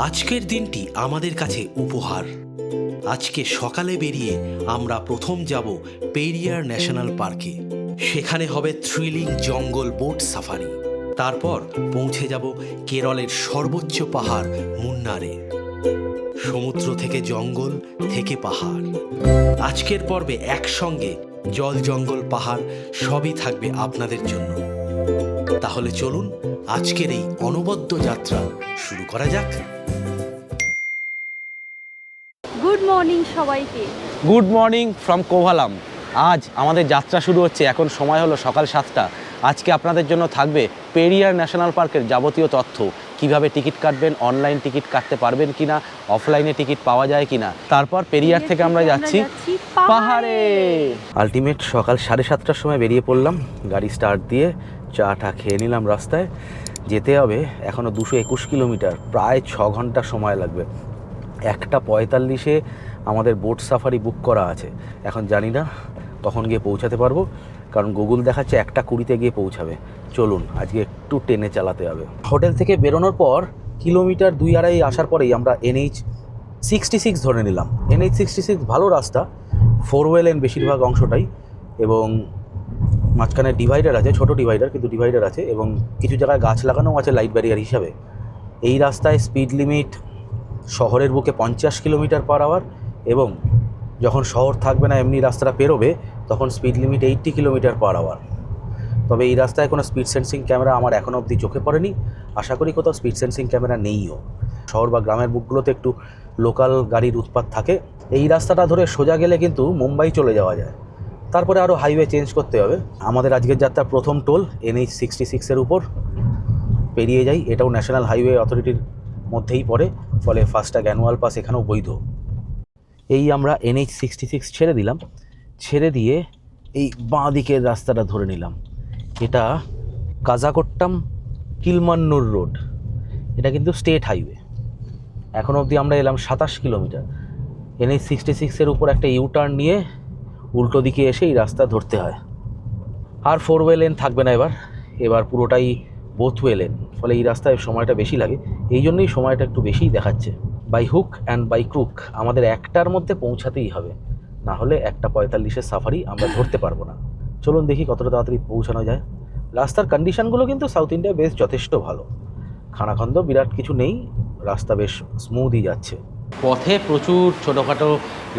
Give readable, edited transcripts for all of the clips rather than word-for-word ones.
আজকের দিনটি আমাদের কাছে উপহার। আজকে সকালে বেরিয়ে আমরা প্রথম যাব পেরিয়ার ন্যাশনাল পার্কে। সেখানে হবে থ্রিলিং জঙ্গল বোট সাফারি। তারপর পৌঁছে যাব কেরলের সর্বোচ্চ পাহাড় মুন্নারে। সমুদ্র থেকে জঙ্গল থেকে পাহাড়। আজকের পর্বে একসঙ্গে জল, জঙ্গল, পাহাড় সবই থাকবে আপনাদের জন্য। তাহলে চলুন আজকের এই অনবদ্য যাত্রা শুরু করা যাক। গুড মর্নিং সবাইকে। Good morning from Kovalam. আজ আমাদের যাত্রা শুরু হচ্ছে। এখন সময় হলো সকাল 7টা। আজকে আপনাদের জন্য থাকবে পেরিয়ার ন্যাশনাল পার্কের যাবতীয় তথ্য, কিভাবে টিকিট কাটবেন, অনলাইন টিকিট কাটতে পারবেন কিনা, অফলাইনে টিকিট পাওয়া যায় কিনা। তারপর পেরিয়ার থেকে আমরা যাচ্ছি পাহাড়ে। আলটিমেট সকাল 7:30টার সময় বেরিয়ে পড়লাম। গাড়ি স্টার্ট দিয়ে চাটা খেয়ে নিলাম। রাস্তায় যেতে হবে এখনও 221 কিলোমিটার, প্রায় 6 ঘন্টা সময় লাগবে। 1:45-এ আমাদের বোট সাফারি বুক করা আছে। এখন জানি না কখন গিয়ে পৌঁছাতে পারবো, কারণ গুগল দেখাচ্ছে 1:20-তে গিয়ে পৌঁছাবে। চলুন আজকে একটু টেনে চালাতে হবে। হোটেল থেকে বেরোনোর পর কিলোমিটার 2-2.5 আসার পরেই আমরা NH66 ধরে নিলাম। NH66 ভালো রাস্তা, 4 লেন বেশিরভাগ অংশটাই, এবং মাঝখানে ডিভাইডার আছে, ছোট ডিভাইডার কিন্তু ডিভাইডার আছে, এবং কিছু জায়গায় গাছ লাগানো আছে লাইট ব্যারিয়ার হিসাবে। এই রাস্তায় স্পিড লিমিট শহরের বুকে 50 কিলোমিটার পার আওয়ার, এবং যখন শহর থাকবে না এমনি রাস্তাটা পেরোবে তখন speed limit 80 kilometre per hour. তবে এই রাস্তায় কোনো স্পিড সেন্সিং ক্যামেরা আমার এখনও অবধি চোখে পড়েনি। আশা করি কোথাও স্পিড সেন্সিং ক্যামেরা নেইও। শহর বা গ্রামের বুকগুলোতে একটু লোকাল গাড়ির উৎপাত থাকে। এই রাস্তাটা ধরে সোজা গেলে কিন্তু মুম্বাই চলে যাওয়া যায়। তারপরে আরও হাইওয়ে চেঞ্জ করতে হবে। আমাদের আজকের যাত্রার প্রথম টোল NH66-এর উপর পেরিয়ে যাই। এটাও ন্যাশনাল হাইওয়ে অথরিটির মধ্যেই পড়ে, ফলে ফাস্ট্যাগ অ্যানুয়াল পাস এখানেও বৈধ। এই আমরা NH66 ছেড়ে দিলাম। ছেড়ে দিয়ে এই বাঁ দিকের রাস্তাটা ধরে নিলাম। এটা কাজাকোট্টাম কিলমান্নুর রোড। এটা কিন্তু স্টেট হাইওয়ে। এখন অবধি আমরা এলাম 27 কিলোমিটার। NH66-এর উপর একটা ইউটার্ন নিয়ে উল্টো দিকে এসে এই রাস্তা ধরতে হয়। আর 4 লেন থাকবে না, এবার পুরোটাই বোথ লেন, ফলে এই রাস্তায় সময়টা বেশি লাগে। এই জন্যই সময়টা একটু বেশিই দেখাচ্ছে। By hook and by crook আমাদের 1টার মধ্যে পৌঁছাতেই হবে, না হলে 1:45-এর সাফারি আমরা ধরতে পারবো না। চলুন দেখি কতটা তাড়াতাড়ি পৌঁছানো যায়। রাস্তার কন্ডিশনগুলো কিন্তু সাউথ ইন্ডিয়ায় বেশ যথেষ্ট ভালো, খানাখন্দ বিরাট কিছু নেই, রাস্তা বেশ স্মুথই যাচ্ছে। পথে প্রচুর ছোটোখাটো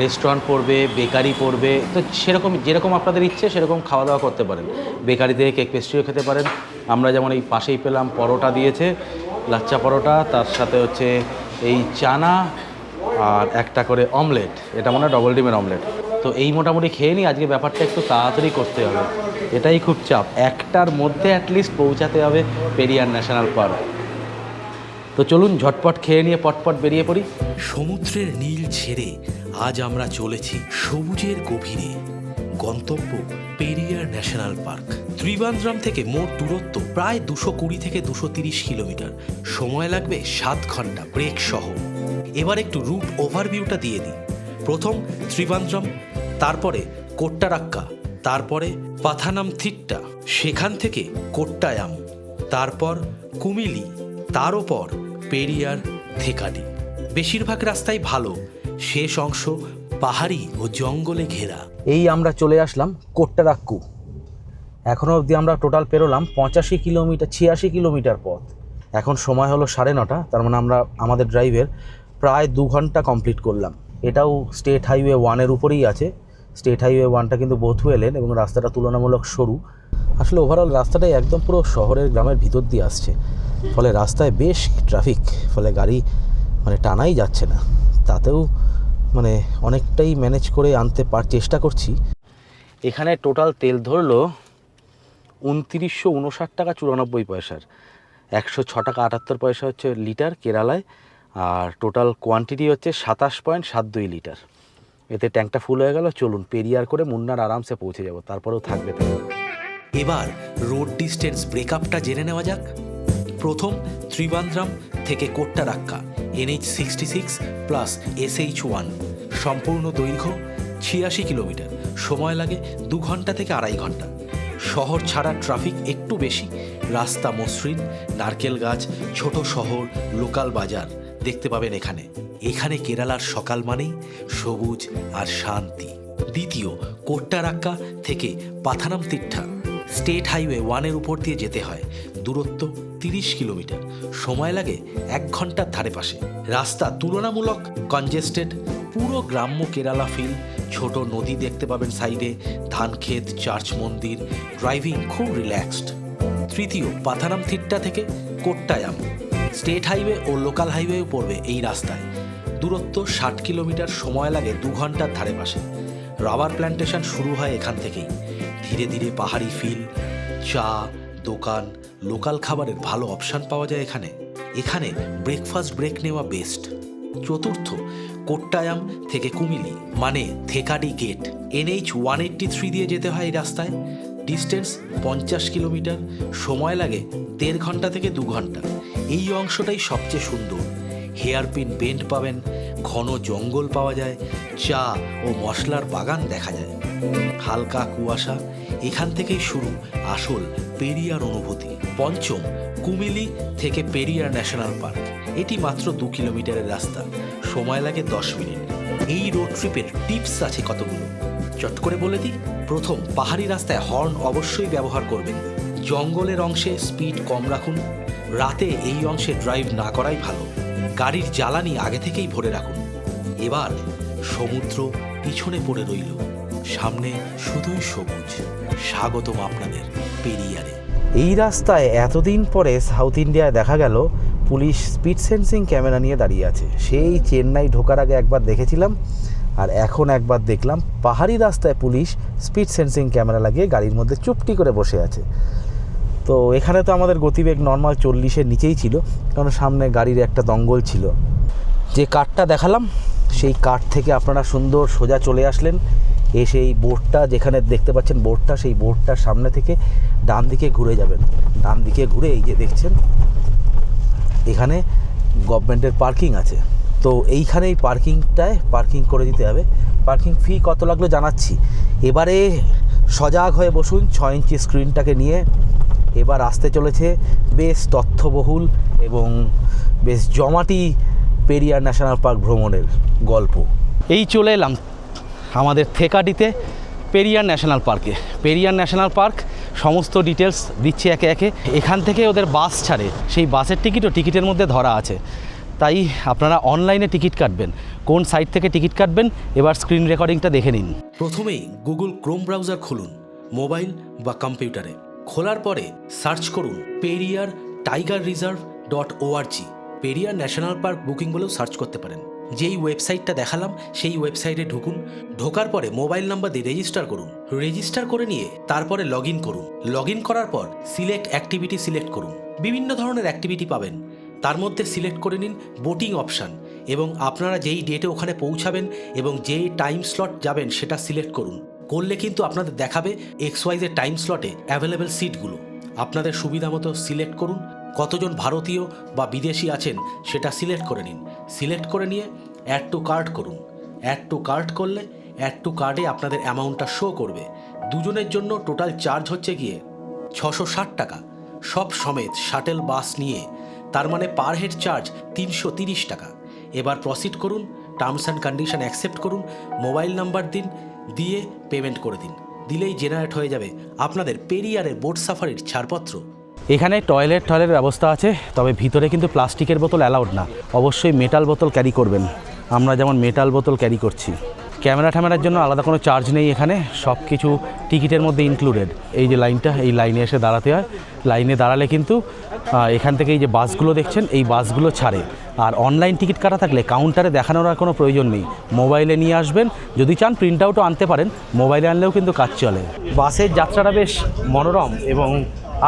রেস্টুরেন্ট পড়বে, বেকারি পড়বে, তো সেরকম যেরকম আপনাদের ইচ্ছে সেরকম খাওয়া দাওয়া করতে পারেন। বেকারি থেকে কেক পেস্ট্রিও খেতে পারেন। আমরা যেমন এই পাশেই পেলাম পরোটা দিয়েছে, লাচ্চা পরোটা, তার সাথে হচ্ছে এই চানা আর একটা করে অমলেট, এটা মনে হয় ডবল ডিমের অমলেট। তো এই মোটামুটি খেয়ে নিই। আজকে ব্যাপারটা একটু তাড়াতাড়ি করতে হবে, এটাই খুব চাপ। 1টার মধ্যে অ্যাটলিস্ট পৌঁছাতে হবে পেরিয়ার ন্যাশনাল পার্ক। তো চলুন ঝটপট খেয়ে নিয়ে পটপট বেরিয়ে পড়ি। সমুদ্রের নীল ছেড়ে আজ আমরা চলেছি সবুজের গভীরে। গন্তব্য পেরিয়ার ন্যাশনাল পার্ক। ত্রিবান্দ্রম থেকে মোট দূরত্ব প্রায় 220 থেকে 230 কিলোমিটার। সময় লাগবে 7 ঘন্টা ব্রেক সহ। এবার একটু রুট ওভারভিউটা দিয়ে দিই। প্রথম ত্রিবান্দ্রম, তারপরে কোট্টারাক্কা, তারপরে পাথানামথিট্টা, সেখান থেকে কোট্টায়াম, তারপর কুমিলি, তার ওপর পেরিয়ার থেকাডি। বেশিরভাগ রাস্তাই ভালো, শেষ অংশ পাহাড়ি ও জঙ্গলে ঘেরা। এই আমরা চলে আসলাম কোট্টারাক্কু। এখনও অবধি আমরা টোটাল পেরোলাম 86 কিলোমিটার পথ। এখন সময় হলো 9:30। তার মানে আমরা আমাদের ড্রাইভের প্রায় 2 ঘন্টা কমপ্লিট করলাম। এটাও স্টেট হাইওয়ে 1-এর উপরেই আছে। স্টেট হাইওয়ে 1টা কিন্তু বোথ লেন এবং রাস্তাটা তুলনামূলক সরু। আসলে ওভারঅল রাস্তাটাই একদম পুরো শহরের গ্রামের ভিতর দিয়ে আসছে, ফলে রাস্তায় বেশ ট্রাফিক, ফলে গাড়ি টানাই যাচ্ছে না। তাতেও অনেকটাই ম্যানেজ করে আনতে চেষ্টা করছি। এখানে টোটাল তেল ধরলো 2959 টাকা 94 পয়সার, 106 টাকা 78 পয়সা হচ্ছে লিটার কেরালায়, আর টোটাল কোয়ান্টিটি হচ্ছে 27.72 লিটার। এতে ট্যাঙ্কটা ফুল হয়ে গেল। চলুন পেরিয়ার করে মুন্নার আরামসে পৌঁছে যাব, তারপরেও থাকবে তেল। এবার রোড ডিস্টেন্স ব্রেকআপটা জেনে নেওয়া যাক। প্রথম ত্রিবান্দ্রম থেকে কোট্টারাক্কা NH66 প্লাস SH1, সম্পূর্ণ দৈর্ঘ্য 86 কিলোমিটার। সময় লাগে 2 ঘন্টা থেকে 2.5 ঘন্টা। শহর ছাড়া ট্রাফিক একটু বেশি, রাস্তা মসৃণ, নারকেল গাছ, ছোট শহর, লোকাল বাজার, দেখতে পাবেন এখানে। এখানে কেরালার সকাল মানেই সবুজ আর শান্তি। দ্বিতীয়, কোট্টারাক্কা থেকে পাথানামথিট্টা স্টেট হাইওয়ে 1-এর উপর দিয়ে যেতে হয়। দূরত্ব 30 কিলোমিটার, সময় লাগে 1 ঘন্টার ধারে পাশে। রাস্তা তুলনামূলক কনজেস্টেড, পুরো গ্রাম্য কেরালা ফিল। ছোট নদী দেখতে পাবেন সাইডে, ধান ক্ষেত, চার্চ মন্দির, ড্রাইভিং খুব রিল্যাক্সড। তৃতীয়, পাথানামথিট্টা থেকে কোট্টায়াম স্টেট হাইওয়ে ও লোকাল হাইওয়েও পড়বে এই রাস্তায়। দূরত্ব 60 কিলোমিটার, সময় লাগে 2 ঘন্টার ধারে পাশে। রাবার প্ল্যান্টেশন শুরু হয় এখান থেকেই। ধীরে ধীরে পাহাড়ি ফিল, চা দোকান, লোকাল খাবারের ভালো অপশান পাওয়া যায় এখানে। এখানে ব্রেকফাস্ট ব্রেক নেওয়া বেস্ট। চতুর্থ, কোট্টায়াম থেকে কুমিলি মানে থেকাডি গেট NH 183 দিয়ে যেতে হয় এই রাস্তায়। ডিস্টেন্স 50 কিলোমিটার, সময় লাগে 1.5 ঘন্টা থেকে 2 ঘন্টা। এই অংশটাই সবচেয়ে সুন্দর। হেয়ারপিন বেন্ড পাবেন, ঘন জঙ্গল পাওয়া যায়, চা ও মশলার বাগান দেখা যায়, হালকা কুয়াশা। এখান থেকেই শুরু আসল পেরিয়ার অনুভূতি। পঞ্চম, কুমিলি থেকে পেরিয়ার ন্যাশনাল পার্ক। এটি মাত্র 2 কিলোমিটারের রাস্তা, সময় লাগে 10 মিনিট। এই রোড ট্রিপের টিপস আছে কতগুলো, চট করে বলে দিই। প্রথম, পাহাড়ি রাস্তায় হর্ন অবশ্যই ব্যবহার করবেন। জঙ্গলের অংশে স্পিড কম রাখুন। রাতে এই অংশে ড্রাইভ না করাই ভালো। গাড়ির জ্বালানি আগে থেকেই ভরে রাখুন। এবার সমুদ্র পিছনে পড়ে রইল, সামনে শুধুই সবুজ। স্বাগতম আপনাদের পেরিয়ারে। এই রাস্তায় এতদিন পরে সাউথ ইন্ডিয়ায় দেখা গেল পুলিশ স্পিড সেন্সিং ক্যামেরা নিয়ে দাঁড়িয়ে আছে। সেই চেন্নাই ঢোকার আগে একবার দেখেছিলাম, আর এখন একবার দেখলাম পাহাড়ি রাস্তায় পুলিশ স্পিড সেন্সিং ক্যামেরা লাগিয়ে গাড়ির মধ্যে চুপটি করে বসে আছে। তো এখানে তো আমাদের গতিবেগ নর্মাল 40-এর নিচেই ছিল, কারণ সামনে গাড়ির একটা দঙ্গল ছিল। যে কারটা দেখালাম সেই কার থেকে আপনারা সুন্দর সোজা চলে আসলেন, এসে এই বোর্ডটা যেখানে দেখতে পাচ্ছেন বোর্ডটা, সেই বোর্ডটার সামনে থেকে ডান দিকে ঘুরে যাবেন। ডান দিকে ঘুরে এই যে দেখছেন এখানে গভর্নমেন্টের পার্কিং আছে। তো এইখানে এই পার্কিংটায় পার্কিং করে দিতে হবে। পার্কিং ফি কত লাগলো জানাচ্ছি। এবারে সজাগ হয়ে বসুন 6 ইঞ্চি স্ক্রিনটাকে নিয়ে। এবার আসতে চলেছে বেশ তথ্যবহুল এবং বেশ জমাটি পেরিয়ার ন্যাশনাল পার্ক ভ্রমণের গল্প। এই চলে এলাম আমাদের থেকাডিতে পেরিয়ার ন্যাশনাল পার্কে। পেরিয়ার ন্যাশনাল পার্ক সমস্ত ডিটেলস দিচ্ছে একে একে। এখান থেকে ওদের বাস ছাড়ে, সেই বাসের টিকিটও টিকিটের মধ্যে ধরা আছে। তাই আপনারা অনলাইনে টিকিট কাটবেন। কোন সাইট থেকে টিকিট কাটবেন এবার স্ক্রিন রেকর্ডিংটা দেখে নিন। প্রথমেই গুগল ক্রোম ব্রাউজার খুলুন মোবাইল বা কম্পিউটারে। খোলার পরে সার্চ করুন Periyar tiger reserve .org। Periyar national park booking বলেও সার্চ করতে পারেন। যেই ওয়েবসাইটটা দেখালাম সেই ওয়েবসাইটে ঢুকুন। ঢোকার পরে মোবাইল নাম্বার দিয়ে রেজিস্টার করুন। রেজিস্টার করে নিয়ে তারপরে লগ ইন করুন। লগ ইন করার পর সিলেক্ট অ্যাক্টিভিটি সিলেক্ট করুন। বিভিন্ন ধরনের অ্যাক্টিভিটি পাবেন, তার মধ্যে সিলেক্ট করে নিন বোটিং অপশান এবং আপনারা যেই ডেটে ওখানে পৌঁছাবেন এবং যেই টাইম স্লট যাবেন সেটা সিলেক্ট করুন। করলে কিন্তু আপনাদের দেখাবে XYZ টাইম স্লটে অ্যাভেলেবেল সিটগুলো। আপনাদের সুবিধা মতো সিলেক্ট করুন। কতজন ভারতীয় বা বিদেশি আছেন সেটা সিলেক্ট করে নিন। সিলেক্ট করে নিয়ে অ্যাড টু কার্ট করুন। অ্যাড টু কার্ট করলে অ্যাড টু কার্টে আপনাদের অ্যামাউন্টটা শো করবে। দুজনের জন্য টোটাল চার্জ হচ্ছে গিয়ে 660 টাকা, সব সমেত শাটেল বাস নিয়ে। তার মানে পার হেড চার্জ 330 টাকা। এবার প্রসিড করুন, টার্মস অ্যান্ড কন্ডিশন অ্যাকসেপ্ট করুন, মোবাইল নাম্বার দিন, দিয়ে পেমেন্ট করে দিন। দিলেই জেনারেট হয়ে যাবে আপনাদের পেরিয়ারের বোট সাফারির ছাড়পত্র। এখানে টয়লেটের ব্যবস্থা আছে, তবে ভিতরে কিন্তু প্লাস্টিকের বোতল অ্যালাউড না। অবশ্যই মেটাল বোতল ক্যারি করবেন। আমরা যেমন মেটাল বোতল ক্যারি করছি। ক্যামেরা ট্যামেরার জন্য আলাদা কোনো চার্জ নেই এখানে, সব কিছু টিকিটের মধ্যে ইনক্লুডেড। এই যে লাইনটা, এই লাইনে এসে দাঁড়াতে হয়। লাইনে দাঁড়ালে কিন্তু এখান থেকে এই যে বাসগুলো দেখছেন এই বাসগুলো ছাড়ে। আর অনলাইন টিকিট কাটা থাকলে কাউন্টারে দেখানোর আর কোনো প্রয়োজন নেই, মোবাইলে নিয়ে আসবেন। যদি চান প্রিন্ট আউটও আনতে পারেন, মোবাইলে আনলেও কিন্তু কাজ চলে। বাসের যাত্রাটা বেশ মনোরম এবং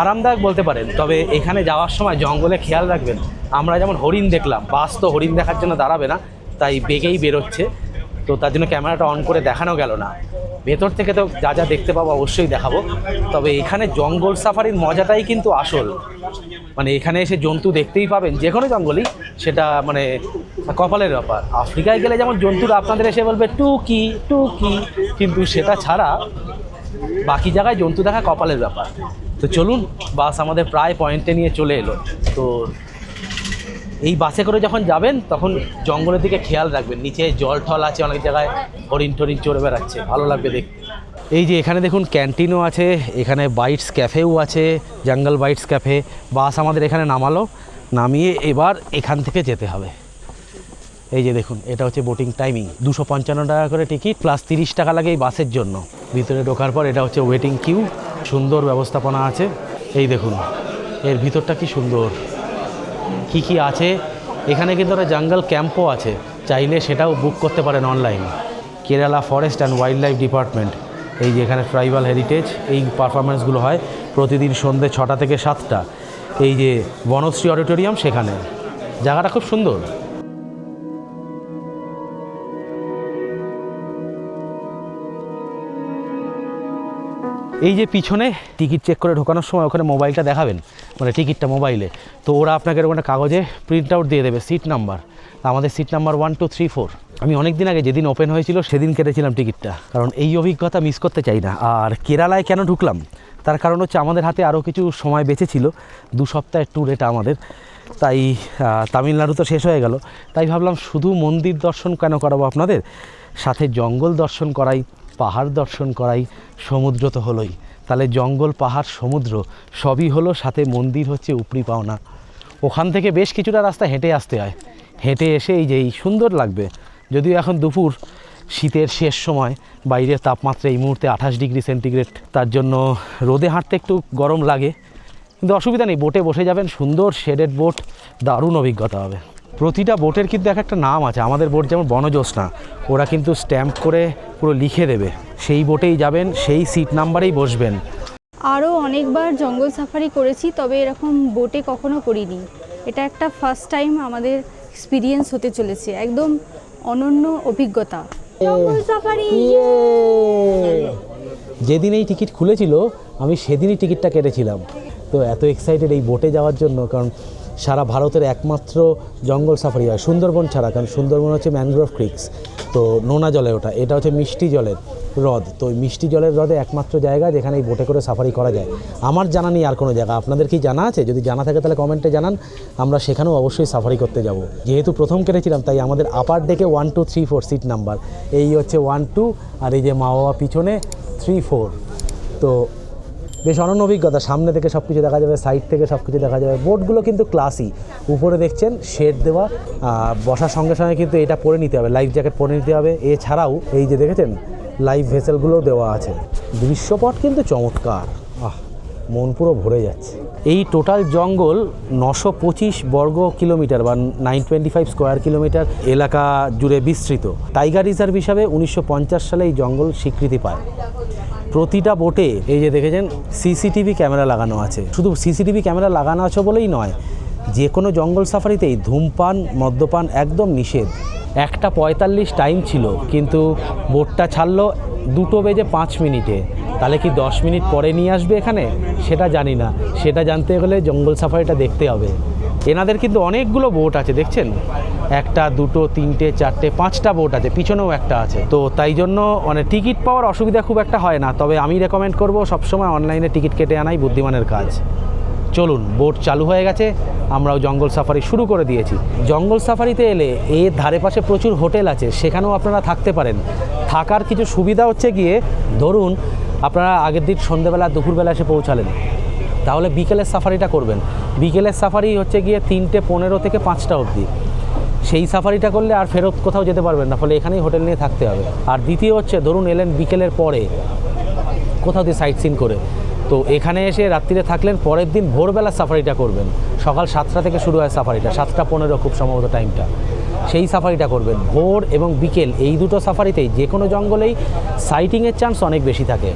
আরামদায়ক বলতে পারেন। তবে এখানে যাওয়ার সময় জঙ্গলে খেয়াল রাখবেন। আমরা যেমন হরিণ দেখলাম, বাস তো হরিণ দেখার জন্য দাঁড়াবে না, তাই বেগেই বেরোচ্ছে। তো তার জন্য ক্যামেরাটা অন করে দেখানো গেল না। ভেতর থেকে তো যা যা দেখতে পাবো অবশ্যই দেখাবো। তবে এখানে জঙ্গল সাফারির মজাটাই কিন্তু আসল। মানে এখানে এসে জন্তু দেখতেই পাবেন, যে কোনো জঙ্গলই, সেটা মানে কপালের ব্যাপার। আফ্রিকায় গেলে যেমন জন্তুরা আপনাদের এসে বলবে টুকি টুকি, কিন্তু সেটা ছাড়া বাকি জায়গায় জন্তু দেখা কপালের ব্যাপার। তো চলুন, বাস আমাদের প্রায় পয়েন্টে নিয়ে চলে এলো। তো এই বাসে করে যখন যাবেন তখন জঙ্গলের দিকে খেয়াল রাখবেন, নিচে জল টল আছে, অনেক জায়গায় হরিণ টরিণ চড়ে বেড়াচ্ছে, ভালো লাগবে দেখতে। এই যে এখানে দেখুন ক্যান্টিনও আছে, এখানে বাইটস ক্যাফেও আছে, জঙ্গল বাইটস ক্যাফে। বাস আমাদের এখানে নামালো, নামিয়ে এবার এখান থেকে যেতে হবে। এই যে দেখুন এটা হচ্ছে বোটিং টাইমিং, 255 টাকা করে টিকিট প্লাস 30 টাকা লাগে এই বাসের জন্য। ভিতরে ঢোকার পর এটা হচ্ছে ওয়েটিং কিউ, সুন্দর ব্যবস্থাপনা আছে। এই দেখুন এর ভিতরটা কি সুন্দর, কি কি আছে এখানে। কিন্তু একটা জঙ্গল ক্যাম্পও আছে, চাইলে সেটাও বুক করতে পারেন online. Kerala forest and wild life department, এই যে এখানে ট্রাইবাল হেরিটেজ, এই পারফরমেন্সগুলো হয় প্রতিদিন সন্ধ্যে 6টা থেকে 7টা। এই যে বনশ্রী অডিটোরিয়াম, সেখানে জায়গাটা খুব সুন্দর। এই যে পিছনে টিকিট চেক করে ঢোকানোর সময় ওখানে মোবাইলটা দেখাবেন, মানে টিকিটটা মোবাইলে, তো ওরা আপনাকে এরকম একটা কাগজে প্রিন্ট আউট দিয়ে দেবে সিট নাম্বার। আমাদের সিট নাম্বার 1 2 3 4। আমি অনেক দিন আগে যেদিন ওপেন হয়েছিল সেদিন কেটেছিলাম টিকিটটা, কারণ এই অভিজ্ঞতা মিস করতে চাই না। আর কেরালায় কেন ঢুকলাম তার কারণ হচ্ছে আমাদের হাতে আরও কিছু সময় বেঁচে ছিল, 2 সপ্তাহের ট্যুর এটা আমাদের। তাই তামিলনাড়ু তো শেষ হয়ে গেল, তাই ভাবলাম শুধু মন্দির দর্শন কেন করাবো আপনাদের, সাথে জঙ্গল দর্শন করাই, পাহাড় দর্শন করাই, সমুদ্র তো হলোই। তাহলে জঙ্গল পাহাড় সমুদ্র সবই হলো, সাথে মন্দির হচ্ছে উপরি পাওনা। ওখান থেকে বেশ কিছুটা রাস্তা হেঁটে আসতে হয়, হেঁটে এসে এই যে এই সুন্দর লাগবে। যদিও এখন দুপুর, শীতের শেষ সময়, বাইরের তাপমাত্রা এই মুহূর্তে 28 ডিগ্রি সেন্টিগ্রেড, তার জন্য রোদে হাঁটতে একটু গরম লাগে, কিন্তু অসুবিধা নেই, বোটে বসে যাবেন, সুন্দর শেডেড বোট, দারুণ অভিজ্ঞতা হবে। প্রতিটা বোটের কিন্তু এক একটা নাম আছে। আমাদের বোট যেমন বনজ্যোৎস্না, ওরা কিন্তু স্ট্যাম্প করে পুরো লিখে দেবে, সেই বোটেই যাবেন, সেই সিট নাম্বারেই বসবেন। আরও অনেকবার জঙ্গল সাফারি করেছি, তবে এরকম বোটে কখনো করিনি। এটা একটা ফার্স্ট টাইম আমাদের এক্সপিরিয়েন্স হতে চলেছে, একদম অনন্য অভিজ্ঞতা। জঙ্গল সাফারি যেদিন এই টিকিট খুলেছিল আমি সেদিনই টিকিটটা কেটেছিলাম, তো এত এক্সাইটেড এই বোটে যাওয়ার জন্য, কারণ সারা ভারতের একমাত্র জঙ্গল সাফারি হয় সুন্দরবন ছাড়া। কারণ সুন্দরবন হচ্ছে ম্যানগ্রোভ ক্রিক্স, তো নোনা জলে ওটা, এটা হচ্ছে মিষ্টি জলের হ্রদ। তো ওই মিষ্টি জলের হ্রদে একমাত্র জায়গা যেখানে এই বোটে করে সাফারি করা যায়। আমার জানা নেই আর কোনো জায়গা, আপনাদের কি জানা আছে? যদি জানা থাকে তাহলে কমেন্টে জানান, আমরা সেখানেও অবশ্যই সাফারি করতে যাব। যেহেতু প্রথম কেটেছিলাম তাই আমাদের আপার ডেকে 1 2 3 4 সিট নাম্বার, এই হচ্ছে 1 2, আর এই যে মা বাবা পিছনে 3 4। তো বেশ অনন্য অভিজ্ঞতা, সামনে থেকে সব কিছু দেখা যাবে, সাইড থেকে সব কিছু দেখা যাবে। বোটগুলো কিন্তু ক্লাসি, উপরে দেখছেন শেড দেওয়া, বসার সঙ্গে সঙ্গে কিন্তু এটা পরে নিতে হবে, লাইফ জ্যাকেট পরে নিতে হবে। এছাড়াও এই যে দেখেছেন লাইফ ভেসেলগুলোও দেওয়া আছে। দৃশ্যপট কিন্তু চমৎকার, মন পুরো ভরে যাচ্ছে। এই টোটাল জঙ্গল 925 বর্গ কিলোমিটার বা 925 স্কোয়ার কিলোমিটার এলাকা জুড়ে বিস্তৃত। টাইগার রিজার্ভ হিসাবে 1950 সালে এই জঙ্গল স্বীকৃতি পায়। প্রতিটা বোটে এই যে দেখেছেন সিসিটিভি ক্যামেরা লাগানো আছে। শুধু সিসিটিভি ক্যামেরা লাগানো আছে বলেই নয়, যে কোনো জঙ্গল সাফারিতেই ধূমপান মদ্যপান একদম নিষেধ। 1:45 টাইম ছিল, কিন্তু বোটটা ছাড়লো 2:05। তাহলে কি 10 মিনিট পরে নিয়ে আসবে এখানে? সেটা জানি না, সেটা জানতে গেলে জঙ্গল সাফারিটা দেখতে হবে। এনাদের কিন্তু অনেকগুলো বোট আছে, দেখছেন 1 2 3 4 5টা বোট আছে, পিছনেও একটা আছে। তো তাই জন্য মানে টিকিট পাওয়ার অসুবিধা খুব একটা হয় না, তবে আমি রেকমেন্ড করব সবসময় অনলাইনে টিকিট কেটে আনাই বুদ্ধিমানের কাজ। চলুন, বোট চালু হয়ে গেছে, আমরাও জঙ্গল সাফারি শুরু করে দিয়েছি। জঙ্গল সাফারিতে এলে এর ধারে পাশে প্রচুর হোটেল আছে, সেখানেও আপনারা থাকতে পারেন। থাকার কিছু সুবিধা হচ্ছে গিয়ে, ধরুন আপনারা আগের দিন সন্ধ্যেবেলা দুপুরবেলা এসে পৌঁছালেন, তাহলে বিকেলের সাফারিটা করবেন। বিকেলের সাফারি হচ্ছে গিয়ে 3:15 থেকে 5টা অবধি। সেই সাফারিটা করলে আর ফেরত কোথাও যেতে পারবেন না, ফলে এখানেই হোটেল নিয়ে থাকতে হবে। আর দ্বিতীয় হচ্ছে, ধরুন এলেন বিকেলের পরে কোথাও দিয়ে সাইট সিন করে, তো এখানে এসে রাত্রিরে থাকলেন, পরের দিন ভোরবেলা সাফারিটা করবেন। সকাল 7টা থেকে শুরু হয় সাফারিটা, 7:15 খুব সম্ভবত টাইমটা। সেই সাফারিটা করবেন। ভোর এবং বিকেল এই দুটো সাফারিতেই যে কোনো জঙ্গলেই সাইটিংয়ের চান্স অনেক বেশি থাকে।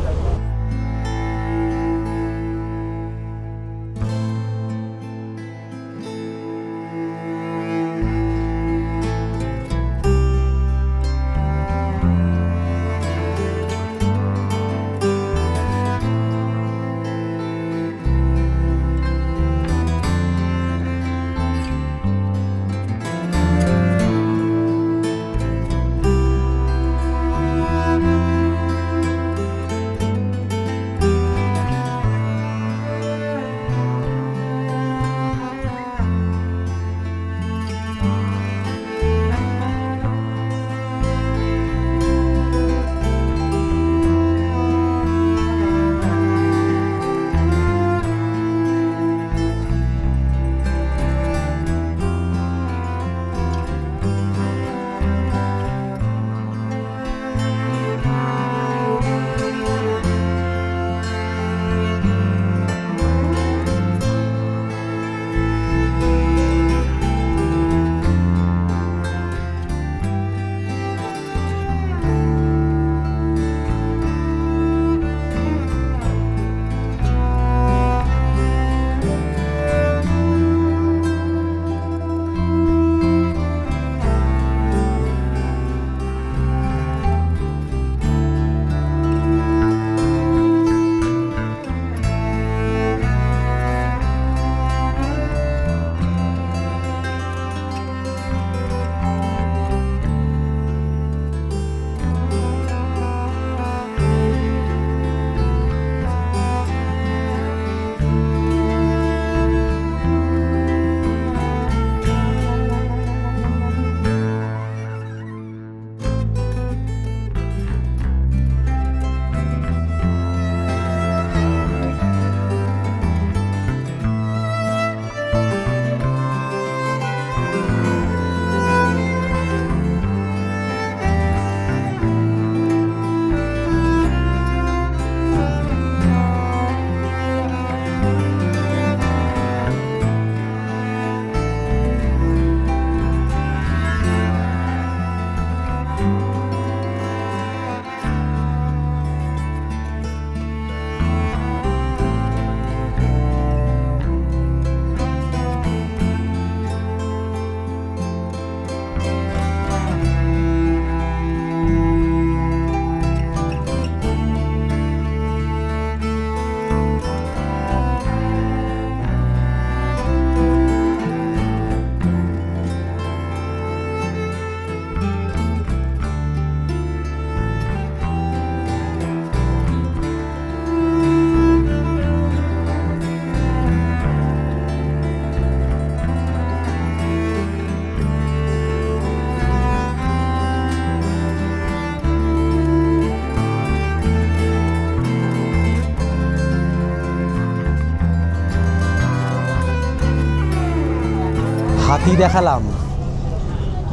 হাতি দেখালাম,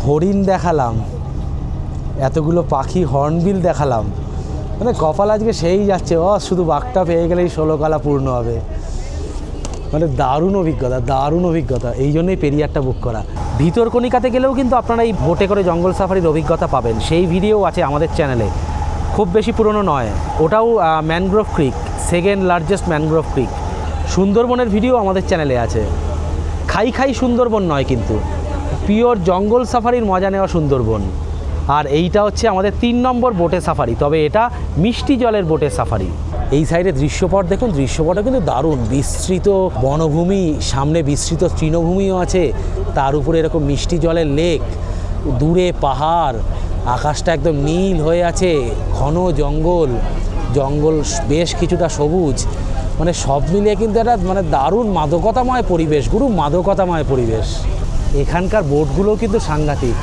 হরিণ দেখালাম, এতগুলো পাখি, হর্নবিল দেখালাম, মানে কপাল আজকে সেই যাচ্ছে। শুধু বাঘটা পেয়ে গেলেই 16 কালা পূর্ণ হবে। মানে দারুণ অভিজ্ঞতা, দারুণ অভিজ্ঞতা। এই জন্যই পেরিয়ারটা বুক করা। ভিতরকণিকাতে গেলেও কিন্তু আপনারা এই বোটে করে জঙ্গল সাফারির অভিজ্ঞতা পাবেন। সেই ভিডিও আছে আমাদের চ্যানেলে, খুব বেশি পুরনো নয়। ওটাও ম্যানগ্রোভ ক্রিক, সেকেন্ড লার্জেস্ট ম্যানগ্রোভ ক্রিক। সুন্দরবনের ভিডিও আমাদের চ্যানেলে আছে। খাই সুন্দরবন নয়, কিন্তু পিওর জঙ্গল সাফারির মজা নেওয়া সুন্দরবন। আর এইটা হচ্ছে আমাদের 3 নম্বর বোটে সাফারি, তবে এটা মিষ্টি জলের বোটে সাফারি। এই সাইডে দৃশ্যপট দেখুন, দৃশ্যপটও কিন্তু দারুণ। বিস্তৃত বনভূমি, সামনে বিস্তৃত তৃণভূমিও আছে, তার উপরে এরকম মিষ্টি জলের লেক, দূরে পাহাড়, আকাশটা একদম নীল হয়ে আছে, ঘন জঙ্গল, জঙ্গল বেশ কিছুটা সবুজ, মানে সব মিলিয়ে কিন্তু একটা মানে দারুণ মাদকতাময় পরিবেশ, মাদকতাময় পরিবেশ। এখানকার বোটগুলোও কিন্তু সাংঘাতিক,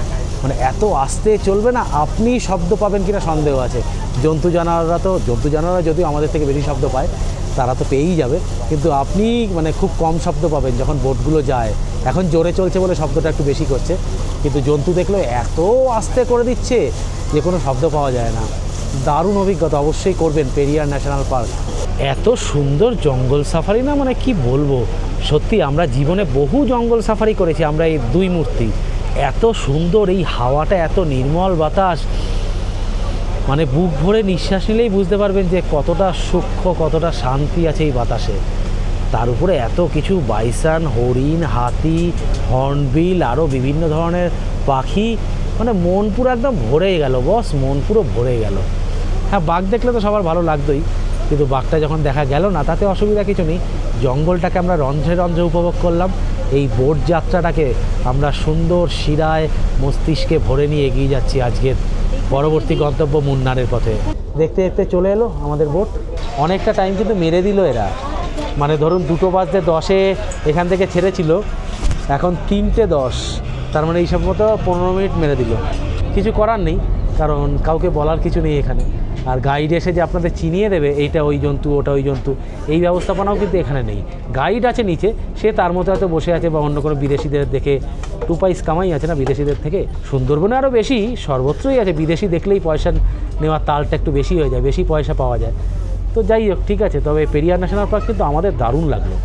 মানে এত আস্তে চলবে না, আপনি শব্দ পাবেন কিনা সন্দেহ আছে। জন্তু জানোয়াররা যদিও আমাদের থেকে বেশি শব্দ পায়, তারা তো পেয়েই যাবে, কিন্তু আপনি মানে খুব কম শব্দ পাবেন যখন বোটগুলো যায়। এখন জোরে চলছে বলে শব্দটা একটু বেশি করছে, কিন্তু জন্তু দেখলেও এত আস্তে করে দিচ্ছে যে কোনো শব্দ পাওয়া যায় না। দারুণ অভিজ্ঞতা, অবশ্যই করবেন পেরিয়ার ন্যাশনাল পার্ক। এত সুন্দর জঙ্গল সাফারি না, মানে কি বলবো, সত্যি আমরা জীবনে বহু জঙ্গল সাফারি করেছি, আমরা এই 2 মূর্তি। এত সুন্দর এই হাওয়াটা, এত নির্মল বাতাস, মানে বুক ভরে নিঃশ্বাস নিলেই বুঝতে পারবেন যে কতটা সূক্ষ্ম, কতটা শান্তি আছে এই বাতাসে। তার উপরে এত কিছু বাইসন, হরিণ, হাতি, হর্নবিল, আরও বিভিন্ন ধরনের পাখি, মানে মন পুরো একদম ভরে গেল বস, মন পুরো ভরে গেল। হ্যাঁ, বাঘ দেখলে তো সবার ভালো লাগতোই, কিন্তু বাঘটা যখন দেখা গেল না তাতে অসুবিধা কিছু নেই। জঙ্গলটাকে আমরা রন্ধ্রে রন্ধ্রে উপভোগ করলাম, এই বোট যাত্রাটাকে আমরা সুন্দর শিরায় মস্তিষ্কে ভরে নিয়ে এগিয়ে যাচ্ছি আজকের পরবর্তী গন্তব্য মুন্নারের পথে। দেখতে দেখতে চলে এলো আমাদের বোট। অনেকটা টাইম কিন্তু মেরে দিল এরা, মানে ধরুন 2:10 এখান থেকে ছেড়েছিল, এখন 3:10, তার মানে এই সব মতো 15 মিনিট মেরে দিল। কিছু করার নেই, কারণ কাউকে বলার কিছু নেই এখানে। আর গাইড এসে যে আপনাদের চিনিয়ে দেবে এইটা ওই জন্তু, ওটা ওই জন্তু, এই ব্যবস্থাপনাও কিন্তু এখানে নেই। গাইড আছে নিচে, সে তার মতো হয়তো বসে আছে, বা অন্য কোনো বিদেশিদের দেখে 2 পয়সা কামাই আছে না বিদেশিদের থেকে। সুন্দরবনে আরও বেশি, সর্বত্রই আছে, বিদেশি দেখলেই পয়সা নেওয়ার তালটা একটু বেশি হয়ে যায়, বেশি পয়সা পাওয়া যায়। তো যাই হোক, ঠিক আছে। তবে পেরিয়ার ন্যাশনাল পার্ক কিন্তু আমাদের দারুণ লাগলো।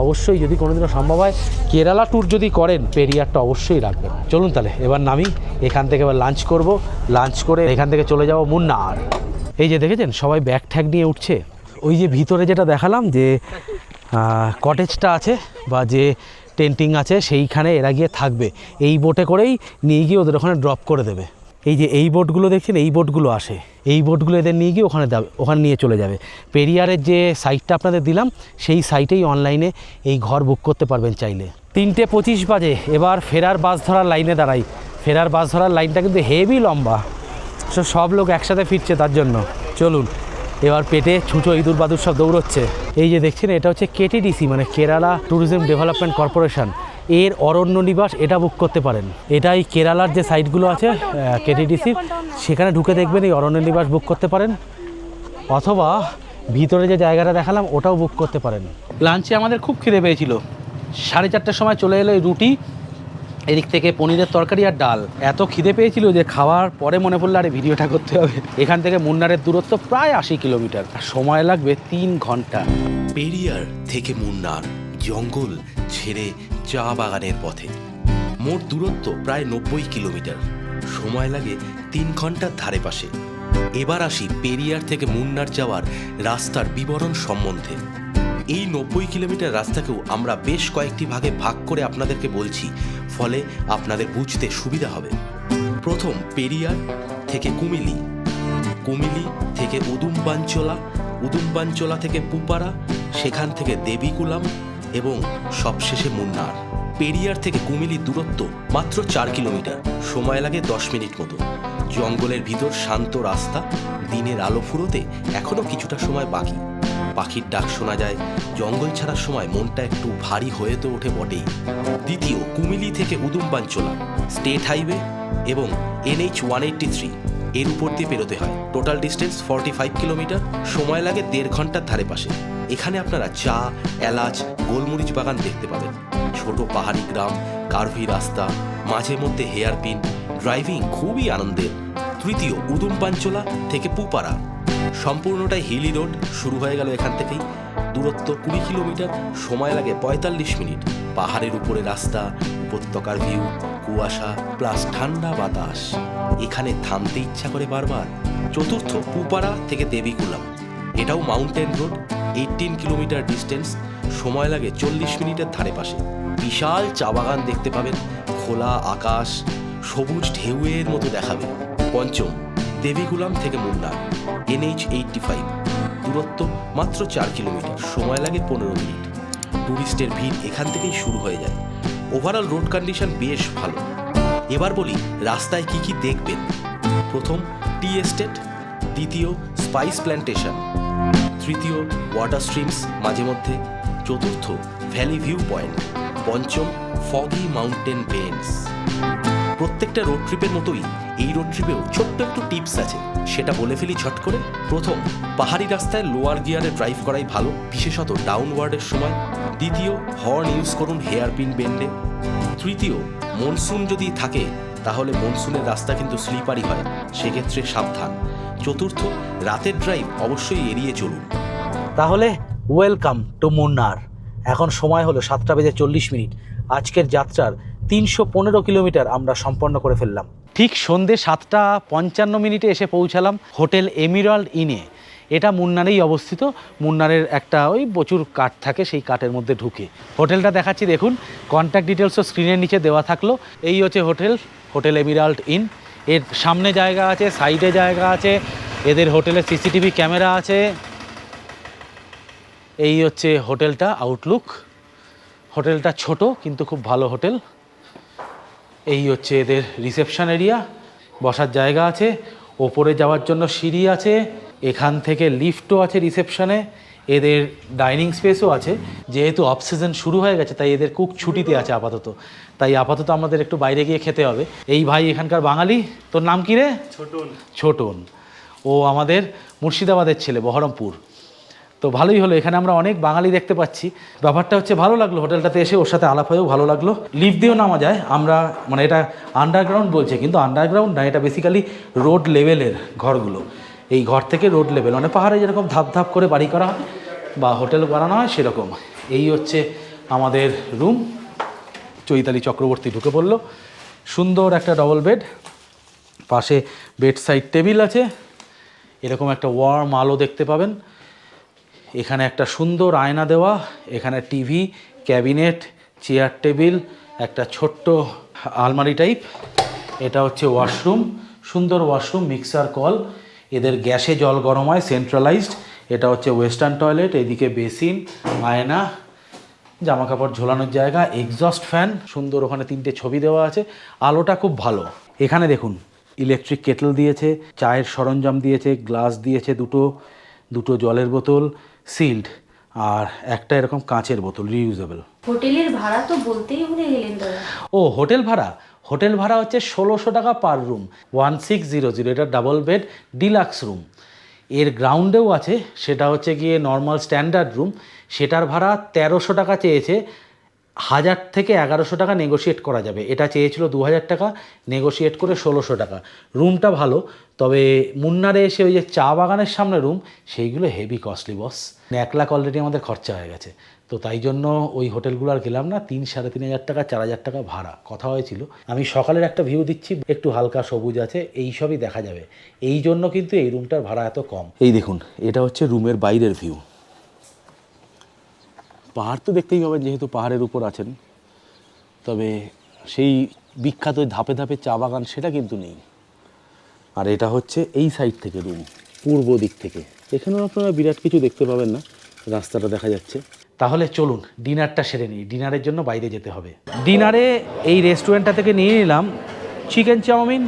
অবশ্যই যদি কোনোদিনও সম্ভব হয় কেরালা ট্যুর যদি করেন, পেরিয়ারটা অবশ্যই রাখবেন। চলুন তাহলে এবার নামি, এখান থেকে এবার লাঞ্চ করব, লাঞ্চ করে এখান থেকে চলে যাব মুন্নার। এই যে দেখেছেন সবাই ব্যাগ ঠ্যাগ নিয়ে উঠছে। ওই যে ভিতরে যেটা দেখালাম যে কটেজটা আছে বা যে টেন্টিং আছে, সেইখানে এরা গিয়ে থাকবে। এই বোটে করেই নিয়ে গিয়ে ওদের ওখানে ড্রপ করে দেবে। এই যে এই বোটগুলো দেখছেন, এই বোটগুলো আসে, এই বোটগুলো এদের নিয়ে গিয়ে ওখানে নিয়ে চলে যাবে। পেরিয়ারের যে সাইটটা আপনাদের দিলাম, সেই সাইটেই অনলাইনে এই ঘর বুক করতে পারবেন চাইলে। 3:25 বাজে, এবার ফেরার বাস ধরার লাইনে দাঁড়াই। ফেরার বাস ধরার লাইনটা কিন্তু হেভি লম্বা, সব লোক একসাথে ফিরছে তার জন্য। চলুন এবার পেটে ছুঁচো ইঁদুর বাদুর সব দৌড়চ্ছে। এই যে দেখছেন, এটা হচ্ছে কেটিডিসি, মানে কেরালা ট্যুরিজম ডেভেলপমেন্ট কর্পোরেশন, এর অরণ্য নিবাস, এটা বুক করতে পারেন। এটাই কেরালার যে সাইটগুলো আছে কেটিডিসির, সেখানে ঢুকে দেখবেন এই অরণ্য নিবাস বুক করতে পারেন, অথবা ভিতরে যে জায়গাটা দেখালাম ওটাও বুক করতে পারেন। লাঞ্চে আমাদের খুব খিদে পেয়েছিল, 4:30টার সময় চলে এলো এই রুটি, এদিক থেকে পনিরের তরকারি আর ডাল। এত খিদে পেয়েছিল যে খাওয়ার পরে মনে পড়লো আরে ভিডিওটা করতে হবে। এখান থেকে মুন্নারের দূরত্ব প্রায় 80 কিলোমিটার, আর সময় লাগবে 3 ঘন্টা। পেরিয়ার থেকে মুন্নার, জঙ্গল ছেড়ে চা বাগানের পথে। মোট দূরত্ব প্রায় 90 কিলোমিটার, সময় লাগে 3 ঘন্টার ধারে পাশে। এবার আসি পেরিয়ার থেকে মুন্নার যাওয়ার রাস্তার বিবরণ সম্বন্ধে। এই 90 কিলোমিটার রাস্তাকেও আমরা বেশ কয়েকটি ভাগে ভাগ করে আপনাদেরকে বলছি, ফলে আপনাদের বুঝতে সুবিধা হবে। প্রথম পেরিয়ার থেকে কুমিলি, কুমিলি থেকে উদুম্বাঞ্চলা থেকে পুপারা, সেখান থেকে দেবীকুলাম এবং সবশেষে মুন্নার। পেরিয়ার থেকে কুমিলির দূরত্ব মাত্র 4 কিলোমিটার, সময় লাগে 10 মিনিট মতো। জঙ্গলের ভিতর শান্ত রাস্তা, দিনের আলো ফুরোতে এখনো কিছুটা সময় বাকি। পাখির ডাক শোনা যায়, জঙ্গল ছাড়ার সময় মনটা একটু ভারী হয়ে তো ওঠে বটেই। দ্বিতীয়, কুমিলি থেকে উদুম্বাঞ্চলা স্টেট হাইওয়ে এবং NH 183 এর উপর দিয়ে পেরোতে হয়। টোটাল ডিস্টেন্স 45 কিলোমিটার, সময় লাগে 1.5 ঘন্টার ধারে পাশে। এখানে আপনারা চা, এলাচ, গোলমরিচ বাগান দেখতে পাবেন। ছোট পাহাড়ি গ্রাম, কার্ভি রাস্তা, মাঝে মধ্যে হেয়ার পিন, ড্রাইভিং খুবই আনন্দের। তৃতীয় উদুমপাঞ্চলা থেকে পুপারা, সম্পূর্ণটাই হিলি রোড, শুরু হয়ে গেল এখান থেকেই। দূরত্ব 20 কিলোমিটার, সময় লাগে 45 মিনিট। পাহাড়ের উপরে রাস্তা, উপত্যকার ভিউ, কুয়াশা প্লাস ঠান্ডা বাতাস, এখানে থামতে ইচ্ছা করে বারবার। চতুর্থ পুপারা থেকে দেবীকুলাম, এটাও মাউন্টেন রোড, 18 কিলোমিটার ডিস্টেন্স, সময় লাগে 40 মিনিটের ধারে পাশে। বিশাল চা বাগান দেখতে পাবেন, খোলা আকাশ সবুজ ঢেউয়ের মতো দেখাবে। পঞ্চম দেবীকুলাম থেকে মুন্নার, NH 85, দূরত্ব মাত্র 4 কিলোমিটার, সময় লাগে 15 মিনিট। টুরিস্টের ভিড় এখান থেকেই শুরু হয়ে যায়। ওভারঅল রোড কন্ডিশন বেশ ভালো। এবার বলি রাস্তায় কি কি দেখবেন। প্রথম টি এস্টেট, দ্বিতীয় স্পাইস প্ল্যান্টেশন, তৃতীয় ওয়াটার স্ট্রিমস মাঝে মধ্যে, চতুর্থ ভ্যালি ভিউ পয়েন্ট, পঞ্চম ফগি মাউন্টেন বেন্ডস। প্রত্যেকটা রোড ট্রিপের মতোই এই রোড ট্রিপেও ছোট্ট একটু টিপস আছে, সেটা বলে ফেলি ঝট করে। প্রথম, পাহাড়ি রাস্তায় লোয়ার গিয়ারে ড্রাইভ করাই ভালো, বিশেষত ডাউনওয়ার্ডের সময়। দ্বিতীয়, হর্ন ইউজ করুন হেয়ার পিন বেন্ডে। তৃতীয়, মনসুন যদি থাকে তাহলে মনসুনের রাস্তা কিন্তু স্লিপারি হয়, সেক্ষেত্রে সাবধান। চতুর্থ, রাতের ড্রাইভ অবশ্যই এড়িয়ে চলুন। তাহলে ওয়েলকাম টু মুন্নার। এখন সময় হলো 7:40। আজকের যাত্রার 315 কিলোমিটার আমরা সম্পন্ন করে ফেললাম। ঠিক সন্ধে 7:55 এসে পৌঁছালাম হোটেল এমিরাল্ড ইনে। এটা মুন্নারেই অবস্থিত। মুন্নারের একটা ওই প্রচুর কাঠ থাকে, সেই কাঠের মধ্যে ঢুকে হোটেলটা দেখাচ্ছি দেখুন। কন্ট্যাক্ট ডিটেলসও স্ক্রিনের নিচে দেওয়া থাকলো। এই হচ্ছে হোটেল এমিরাল্ড ইন। এর সামনে জায়গা আছে, সাইডে জায়গা আছে, এদের হোটেলে সিসিটিভি ক্যামেরা আছে। এই হচ্ছে হোটেলটা আউটলুক। হোটেলটা ছোট কিন্তু খুব ভালো হোটেল। এই হচ্ছে এদের রিসেপশন এরিয়া, বসার জায়গা আছে, ওপরে যাওয়ার জন্য সিঁড়ি আছে, এখান থেকে লিফটও আছে রিসেপশনে। এদের ডাইনিং স্পেসও আছে। যেহেতু অফ সিজন শুরু হয়ে গেছে তাই এদের কুক ছুটিতে আছে আপাতত, তাই আপাতত আমাদের একটু বাইরে গিয়ে খেতে হবে। এই ভাই এখানকার বাঙালি। তোর নাম কি রে? ছোটন। ও আমাদের মুর্শিদাবাদের ছেলে, বহরমপুর। তো ভালোই হলো, এখানে আমরা অনেক বাঙালি দেখতে পাচ্ছি। ব্যাপারটা হচ্ছে ভালো লাগলো হোটেলটাতে এসে, ওর সাথে আলাপ হয়েও ভালো লাগলো। লিফট দিয়েও নামা যায়। আমরা মানে এটা আন্ডারগ্রাউন্ড বলছে, কিন্তু আন্ডারগ্রাউন্ড না, এটা বেসিক্যালি রোড লেভেলের ঘরগুলো। এই ঘর থেকে রোড লেভেল, মানে পাহাড়ে যেরকম ধাপ ধাপ করে বাড়ি করা হয় বা হোটেল বানানো হয় সেরকম। এই হচ্ছে আমাদের রুম। চৈতালি চক্রবর্তী ঢুকে পড়লো। সুন্দর একটা ডবল বেড, পাশে বেড সাইড টেবিল আছে, এরকম একটা ওয়ার্ম আলো দেখতে পাবেন। এখানে একটা সুন্দর আয়না দেওয়া, এখানে টিভি, ক্যাবিনেট, চেয়ার টেবিল, একটা ছোট্ট আলমারি টাইপ। এটা হচ্ছে ওয়াশরুম, সুন্দর ওয়াশরুম, মিক্সার কল। এদের গ্যাসে জল গরম হয়, সেন্ট্রালাইজড। এটা হচ্ছে ওয়েস্টার্ন টয়লেট, এদিকে বেসিন, আয়না, জামা কাপড় ঝোলানোর জায়গা, এক্সস্ট ফ্যান সুন্দর। ওখানে 3টে ছবি দেওয়া আছে। আলোটা খুব ভালো। এখানে দেখুন ইলেকট্রিক কেটল দিয়েছে, চায়ের সরঞ্জাম দিয়েছে, গ্লাস দিয়েছে দুটো জলের বোতল সিল্ড, আর একটা এরকম কাঁচের বোতল রিউজেবল। হোটেলের ভাড়া তো বলতেই ভুলে গেলেন দাদা। ও হোটেল ভাড়া হচ্ছে 1600 টাকা পার রুম, 1600। এটা ডাবল বেড ডিলাক্স রুম। এর গ্রাউন্ডেও আছে, সেটা হচ্ছে গিয়ে নর্মাল স্ট্যান্ডার্ড রুম, সেটার ভাড়া 1300 টাকা চেয়েছে। 1000 থেকে 1100 টাকা নেগোশিয়েট করা যাবে। এটা চেয়েছিল 2000 টাকা, নেগোশিয়েট করে 1600 টাকা। রুমটা ভালো, তবে মুন্নারে এসে ওই যে চা বাগানের সামনে রুম, সেইগুলো হেভি কস্টলি বস। 1 লাখ অলরেডি আমাদের খরচা হয়ে গেছে, তো তাই জন্য ওই হোটেলগুলো আর গেলাম না। 3-3.5 টাকা, 4000 টাকা ভাড়া কথা হয়েছিল। আমি সকালের একটা ভিউ দিচ্ছি, একটু হালকা সবুজ আছে, এই সবই দেখা যাবে। এই জন্য কিন্তু এই রুমটার ভাড়া এত কম। এই দেখুন, এটা হচ্ছে রুমের বাইরের ভিউ। পাহাড় তো দেখতেই পাবেন যেহেতু পাহাড়ের উপর আছেন, তবে সেই বিখ্যাত ধাপে ধাপে চা বাগান সেটা কিন্তু নেই। আর এটা হচ্ছে এই সাইড থেকে রুম, পূর্ব দিক থেকে। এখানেও আপনারা বিরাট কিছু দেখতে পাবেন না, রাস্তাটা দেখা যাচ্ছে। তাহলে চলুন ডিনারটা সেরে নিই, ডিনারের জন্য বাইরে যেতে হবে। ডিনারে এই রেস্টুরেন্টটা থেকে নিয়ে নিলাম chicken chowmein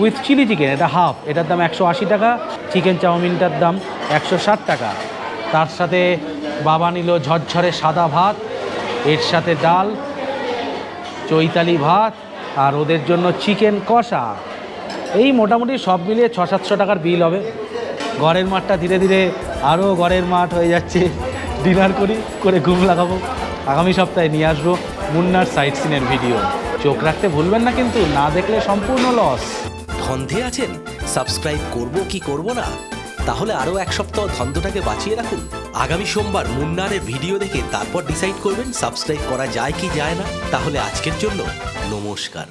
with chilli chicken, এটা হাফ, এটার দাম 180 টাকা। চিকেন চাউমিনটার দাম 160 টাকা। তার সাথে বাবা নিল ঝরঝরে সাদা ভাত, এর সাথে ডাল, চৈতালি ভাত, আর ওদের জন্য চিকেন কষা। এই মোটামুটি সব মিলিয়ে 600-700 টাকার বিল হবে। ঘরের মাঠটা ধীরে ধীরে আরও ঘরের মাঠ হয়ে যাচ্ছে। ডিনার করে ঘুম লাগাবো, আগামী সপ্তাহে নিয়ে আসবো। মুন্নার সাইট সিনের ভিডিও। চোখ রাখতে ভুলবেন না কিন্তু, না দেখলে সম্পূর্ণ লস। ধন্ধে আছেন সাবস্ক্রাইব করব কি করব না? তাহলে আরও এক সপ্তাহ ধন্ধটাকে বাঁচিয়ে রাখুন। আগামী সোমবার মুন্নারের ভিডিও দেখে তারপর ডিসাইড করবেন সাবস্ক্রাইব করা যায় কি যায় না। তাহলে আজকের জন্য নমস্কার।